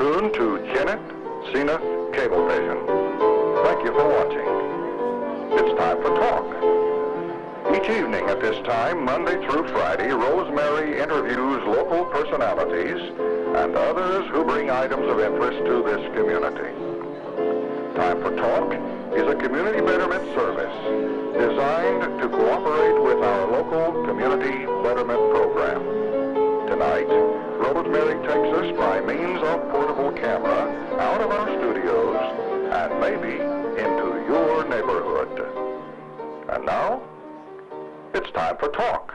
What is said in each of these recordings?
tuned to Kennett Zenith Cablevision. Thank you for watching. It's time for talk. Each evening at this time, Monday through Friday, Rosemary interviews local personalities and others who bring items of interest to this community. Time for Talk is a community betterment service designed to cooperate with our local community betterment program. Tonight, Rosemary takes us by means of portable camera out of our studios and maybe into your neighborhood. And now, it's time for Talk.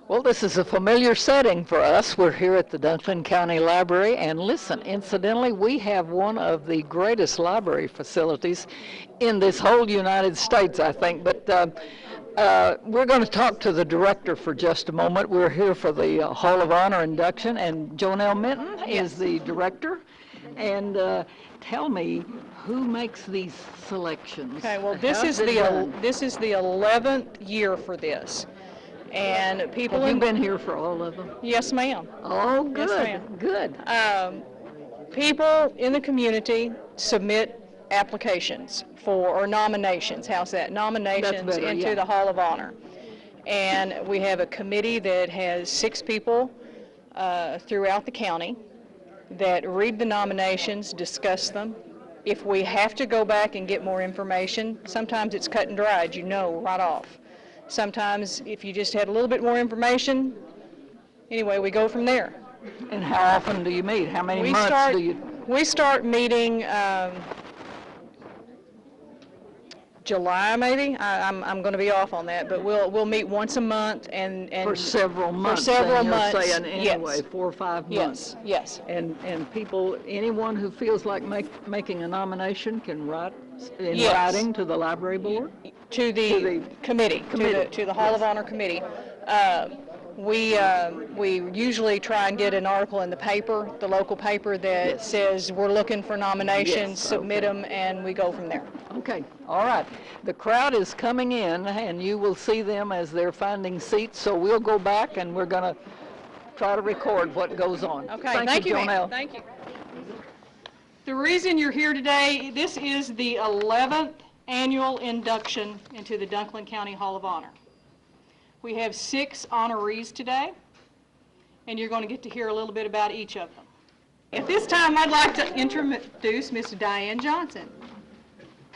Well, this is a familiar setting for us. We're here at the Dunklin County Library, and listen, incidentally, we have one of the greatest library facilities in this whole United States, I think. But we're going to talk to the director for just a moment. We're here for the Hall of Honor induction, and Jonelle Minton is the director. And tell me, who makes these selections? Okay, well, this is the 11th year for this. And people have you been here for all of them? Yes, ma'am. Oh, good. Yes, ma'am. Good. People in the community submit applications or nominations. How's that? Nominations better, into yeah. the Hall of Honor. And we have a committee that has 6 people throughout the county that read the nominations, discuss them. If we have to go back and get more information, sometimes it's cut and dried, you know, right off. Sometimes if you just had a little bit more information, anyway, we go from there. And how often do you meet? How many months do you? We start meeting July maybe. I'm going to be off on that, but we'll meet once a month and for several months. For several months. You're saying anyway, yes. 4 or 5 months. Yes. And people, anyone who feels like making a nomination can write in yes. writing to the library board? To the committee. To the Hall of Honor committee. We usually try and get an article in the paper, the local paper, that yes. says we're looking for nominations, yes. submit them, and we go from there. Okay, all right. The crowd is coming in, and you will see them as they're finding seats, so we'll go back and we're going to try to record what goes on. Okay, thank you, Jonelle. Thank you. The reason you're here today, this is the 11th annual induction into the Dunklin County Hall of Honor. We have 6 honorees today, and you're going to get to hear a little bit about each of them. At this time, I'd like to introduce Miss Diane Johnson.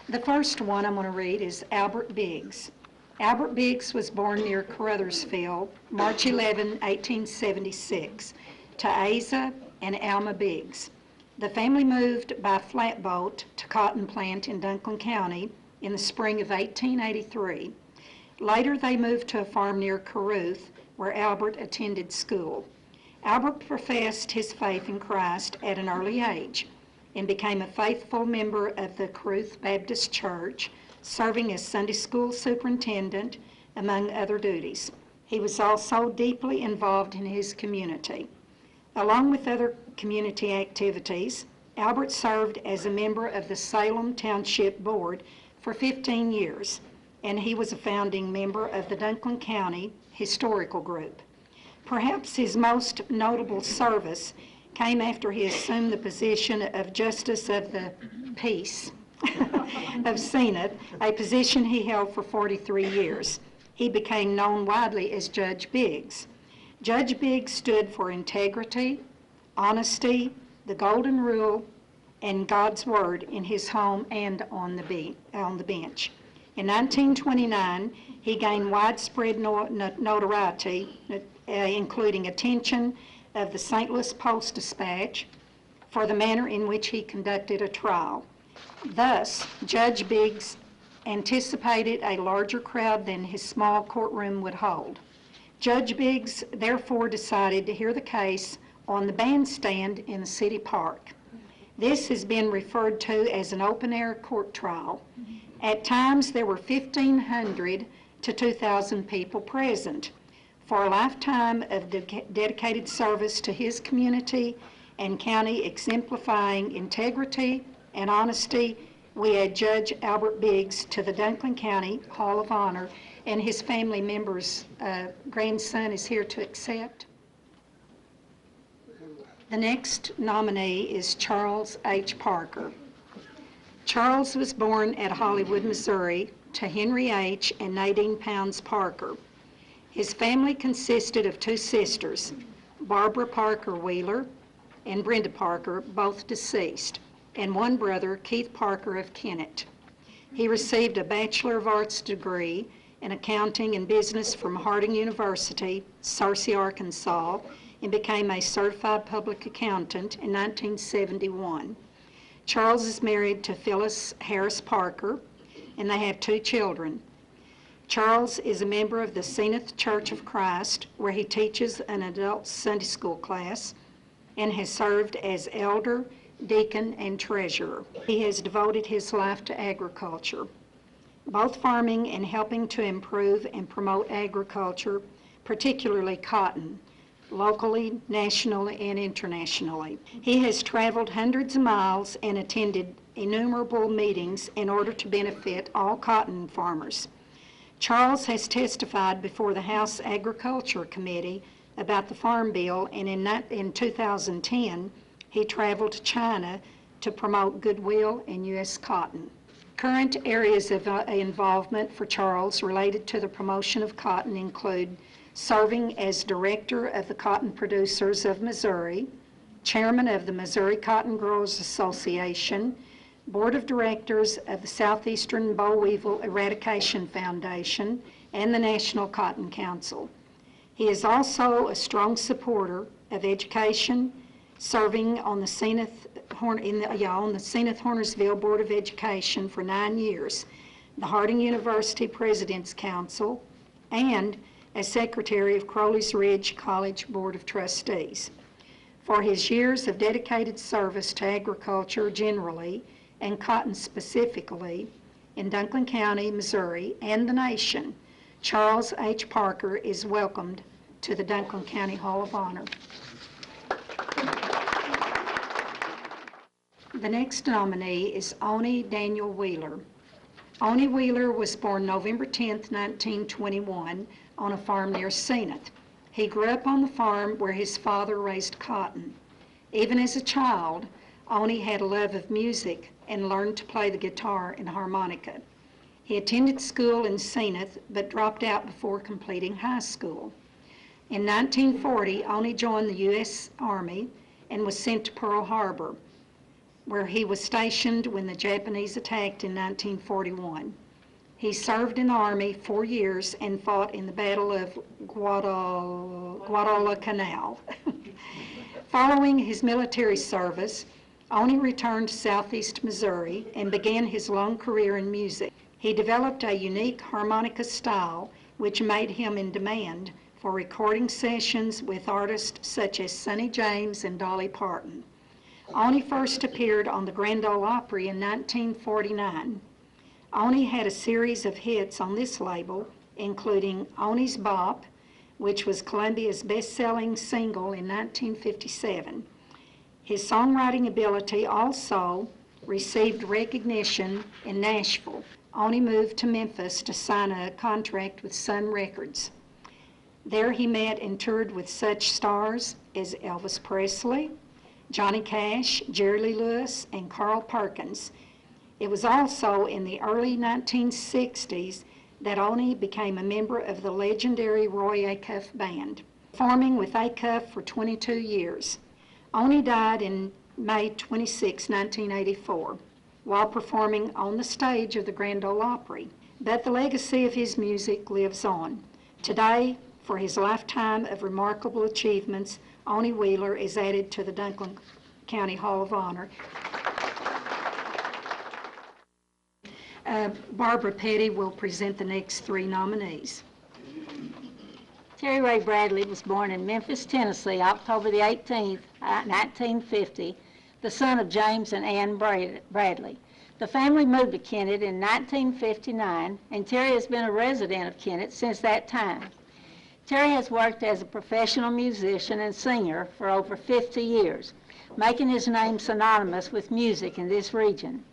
The first one I'm going to read is Albert Biggs. Albert Biggs was born near Caruthersville, March 11, 1876, to Asa and Alma Biggs. The family moved by flatboat to Cotton Plant in Dunklin County in the spring of 1883. Later, they moved to a farm near Caruth, where Albert attended school. Albert professed his faith in Christ at an early age and became a faithful member of the Caruth Baptist Church, serving as Sunday school superintendent, among other duties. He was also deeply involved in his community. Along with other community activities, Albert served as a member of the Salem Township Board for 15 years, and he was a founding member of the Dunklin County Historical Group. Perhaps his most notable service came after he assumed the position of Justice of the Peace of Senate, a position he held for 43 years. He became known widely as Judge Biggs. Judge Biggs stood for integrity, honesty, the golden rule, and God's word in his home and on the bench. In 1929, he gained widespread notoriety, including attention of the St. Louis Post-Dispatch for the manner in which he conducted a trial. Thus, Judge Biggs anticipated a larger crowd than his small courtroom would hold. Judge Biggs therefore decided to hear the case on the bandstand in the city park. This has been referred to as an open-air court trial. At times, there were 1,500 to 2,000 people present. For a lifetime of dedicated service to his community and county, exemplifying integrity and honesty, we add Judge Albert Biggs to the Dunklin County Hall of Honor, and his family member's grandson is here to accept. The next nominee is Charles H. Parker. Charles was born at Hollywood, Missouri, to Henry H. and Nadine Pounds Parker. His family consisted of two sisters, Barbara Parker Wheeler and Brenda Parker, both deceased, and one brother, Keith Parker of Kennett. He received a Bachelor of Arts degree in accounting and business from Harding University, Searcy, Arkansas, and became a certified public accountant in 1971. Charles is married to Phyllis Harris Parker, and they have two children. Charles is a member of the Zenith Church of Christ, where he teaches an adult Sunday school class and has served as elder, deacon, and treasurer. He has devoted his life to agriculture, both farming and helping to improve and promote agriculture, particularly cotton, locally, nationally, and internationally. He has traveled hundreds of miles and attended innumerable meetings in order to benefit all cotton farmers. Charles has testified before the House Agriculture Committee about the Farm Bill, and in 2010, he traveled to China to promote goodwill in U.S. cotton. Current areas of involvement for Charles related to the promotion of cotton include serving as director of the Cotton Producers of Missouri, chairman of the Missouri Cotton Growers Association, board of directors of the Southeastern Boll Weevil Eradication Foundation, and the National Cotton Council. He is also a strong supporter of education, serving on the Zenith Hornersville Board of Education for 9 years, the Harding University President's Council, and as secretary of Crowley's Ridge College Board of Trustees. For his years of dedicated service to agriculture generally and cotton specifically in Dunklin County, Missouri, and the nation, Charles H. Parker is welcomed to the Dunklin County Hall of Honor. The next nominee is Oni Daniel Wheeler. Oni Wheeler was born November 10, 1921, on a farm near Zenith. He grew up on the farm where his father raised cotton. Even as a child, Oni had a love of music and learned to play the guitar and harmonica. He attended school in Zenith but dropped out before completing high school. In 1940, Oni joined the U.S. Army and was sent to Pearl Harbor, where he was stationed when the Japanese attacked in 1941. He served in the Army 4 years and fought in the Battle of Guadalcanal. Following his military service, Oni returned to Southeast Missouri and began his long career in music. He developed a unique harmonica style which made him in demand for recording sessions with artists such as Sonny James and Dolly Parton. Oni first appeared on the Grand Ole Opry in 1949. Oni had a series of hits on this label, including Oni's Bop, which was Columbia's best-selling single in 1957. His songwriting ability also received recognition in Nashville. Oni moved to Memphis to sign a contract with Sun Records. There he met and toured with such stars as Elvis Presley, Johnny Cash, Jerry Lee Lewis, and Carl Perkins. It was also in the early 1960s that Oni became a member of the legendary Roy Acuff Band, performing with Acuff for 22 years. Oni died in May 26, 1984, while performing on the stage of the Grand Ole Opry. But the legacy of his music lives on. Today, for his lifetime of remarkable achievements, Oni Wheeler is added to the Dunklin County Hall of Honor. Barbara Petty will present the next three nominees. Terry Ray Bradley was born in Memphis, Tennessee, October the 18th, 1950, the son of James and Ann Bradley. The family moved to Kennett in 1959, and Terry has been a resident of Kennett since that time. Terry has worked as a professional musician and singer for over 50 years, making his name synonymous with music in this region.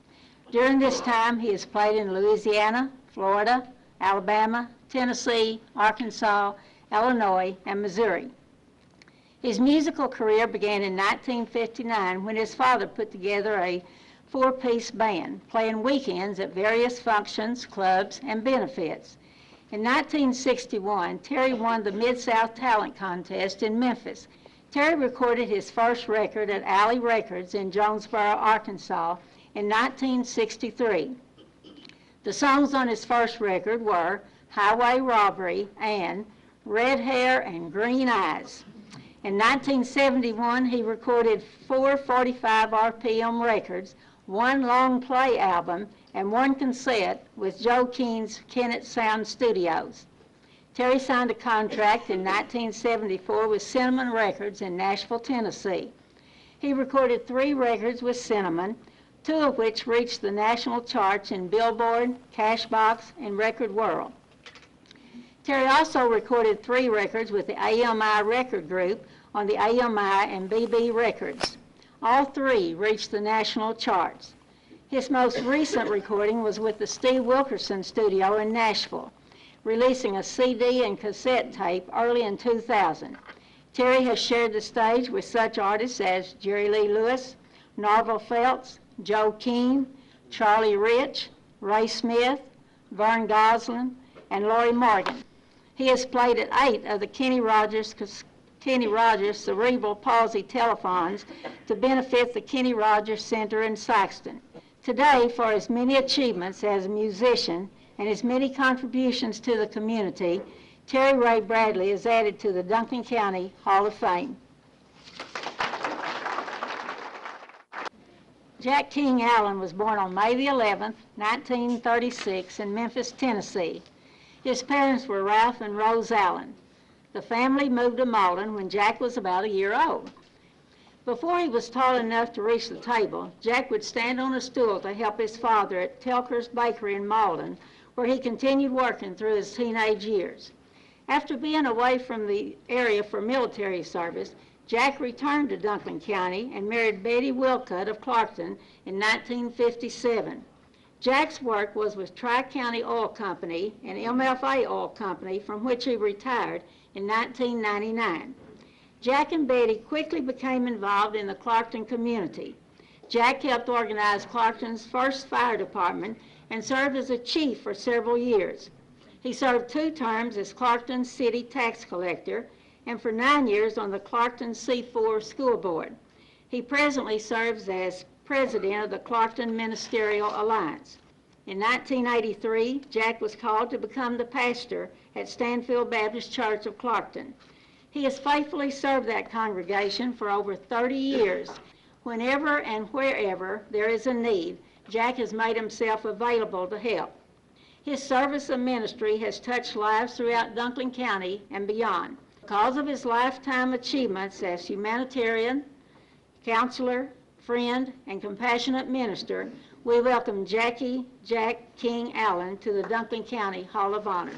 During this time, he has played in Louisiana, Florida, Alabama, Tennessee, Arkansas, Illinois, and Missouri. His musical career began in 1959 when his father put together a four-piece band, playing weekends at various functions, clubs, and benefits. In 1961, Terry won the Mid-South Talent Contest in Memphis. Terry recorded his first record at Alley Records in Jonesboro, Arkansas in 1963. The songs on his first record were Highway Robbery and Red Hair and Green Eyes. In 1971, he recorded 4 45 RPM records, 1 long play album, and 1 cassette with Joe Keen's Kennett Sound Studios. Terry signed a contract in 1974 with Cinnamon Records in Nashville, Tennessee. He recorded 3 records with Cinnamon, 2 of which reached the national charts in Billboard, Cashbox, and Record World. Terry also recorded 3 records with the AMI Record Group on the AMI and BB Records. All 3 reached the national charts. His most recent recording was with the Steve Wilkerson Studio in Nashville, releasing a CD and cassette tape early in 2000. Terry has shared the stage with such artists as Jerry Lee Lewis, Norval Felts, Joe Keane, Charlie Rich, Ray Smith, Vern Gosselin, and Lori Morgan. He has played at 8 of the Kenny Rogers Cerebral Palsy telethons to benefit the Kenny Rogers Center in Saxton. Today, for his many achievements as a musician and his many contributions to the community, Terry Ray Bradley is added to the Dunklin County Hall of Fame. Jack King Allen was born on May the 11th, 1936 in Memphis, Tennessee. His parents were Ralph and Rose Allen. The family moved to Malden when Jack was about a year old. Before he was tall enough to reach the table, Jack would stand on a stool to help his father at Telker's Bakery in Malden, where he continued working through his teenage years. After being away from the area for military service, Jack returned to Dunklin County and married Betty Wilcutt of Clarkton in 1957. Jack's work was with Tri-County Oil Company and MFA Oil Company, from which he retired in 1999. Jack and Betty quickly became involved in the Clarkton community. Jack helped organize Clarkton's first fire department and served as a chief for several years. He served 2 terms as Clarkton City Tax Collector and for 9 years on the Clarkton C4 School Board. He presently serves as president of the Clarkton Ministerial Alliance. In 1983, Jack was called to become the pastor at Stanfield Baptist Church of Clarkton. He has faithfully served that congregation for over 30 years. Whenever and wherever there is a need, Jack has made himself available to help. His service of ministry has touched lives throughout Dunklin County and beyond. Because of his lifetime achievements as humanitarian, counselor, friend, and compassionate minister, we welcome Jack King Allen to the Dunklin County Hall of Honor.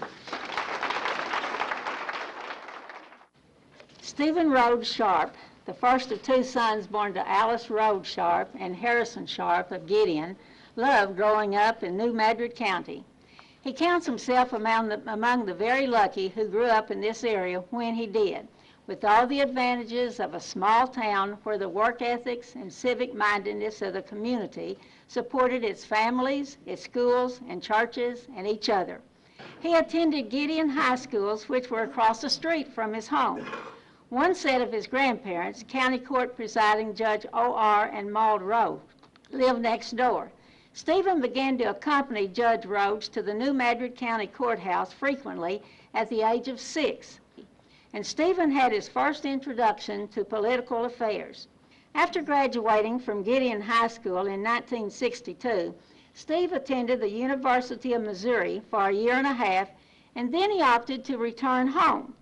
Stephen Rhodes Sharp, the first of 2 sons born to Alice Rhodes Sharp and Harrison Sharp of Gideon, loved growing up in New Madrid County. He counts himself among the very lucky who grew up in this area when he did, with all the advantages of a small town where the work ethics and civic mindedness of the community supported its families, its schools, and churches, and each other. He attended Gideon High Schools, which were across the street from his home. One set of his grandparents, County Court Presiding Judge O.R. and Maud Rhodes, lived next door. Stephen began to accompany Judge Rhodes to the New Madrid County Courthouse frequently at the age of 6. And Stephen had his first introduction to political affairs. After graduating from Gideon High School in 1962, Steve attended the University of Missouri for a year and a half, and then he opted to return home.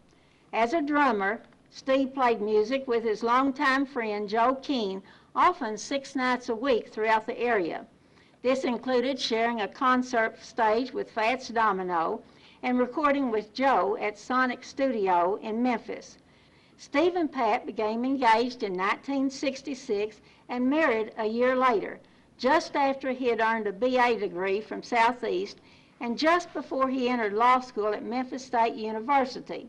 As a drummer, Steve played music with his longtime friend Joe Keane, often 6 nights a week throughout the area. This included sharing a concert stage with Fats Domino and recording with Joe at Sonic Studio in Memphis. Steve and Pat became engaged in 1966 and married a year later, just after he had earned a BA degree from Southeast and just before he entered law school at Memphis State University.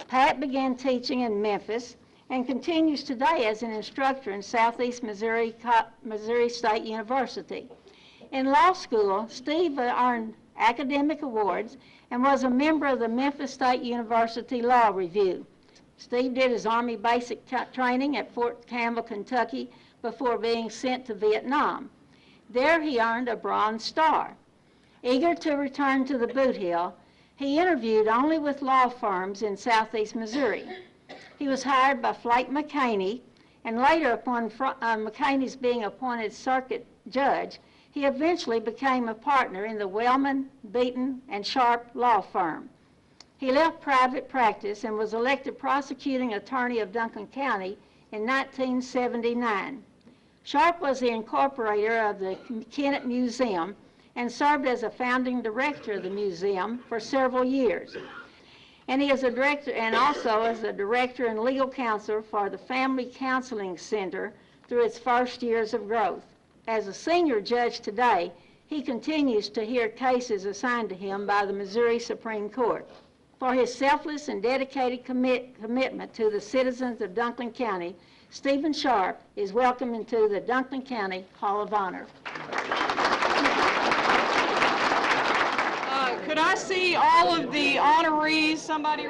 Pat began teaching in Memphis and continues today as an instructor in Southeast Missouri State University. In law school, Steve earned academic awards and was a member of the Memphis State University Law Review. Steve did his Army basic training at Fort Campbell, Kentucky, before being sent to Vietnam. There he earned a Bronze Star. Eager to return to the Boot Hill, he interviewed only with law firms in Southeast Missouri. He was hired by Flake McCaney, and later, upon McCaney's being appointed circuit judge, he eventually became a partner in the Wellman, Beaton, and Sharp law firm. He left private practice and was elected prosecuting attorney of Dunklin County in 1979. Sharp was the incorporator of the Kennett Museum and served as a founding director of the museum for several years. And he is a director, and also as a director and legal counselor for the Family Counseling Center through its first years of growth. As a senior judge today, he continues to hear cases assigned to him by the Missouri Supreme Court. For his selfless and dedicated commitment to the citizens of Dunklin County, Stephen Sharp is welcomed into the Dunklin County Hall of Honor. Could I see all of the honorees? Somebody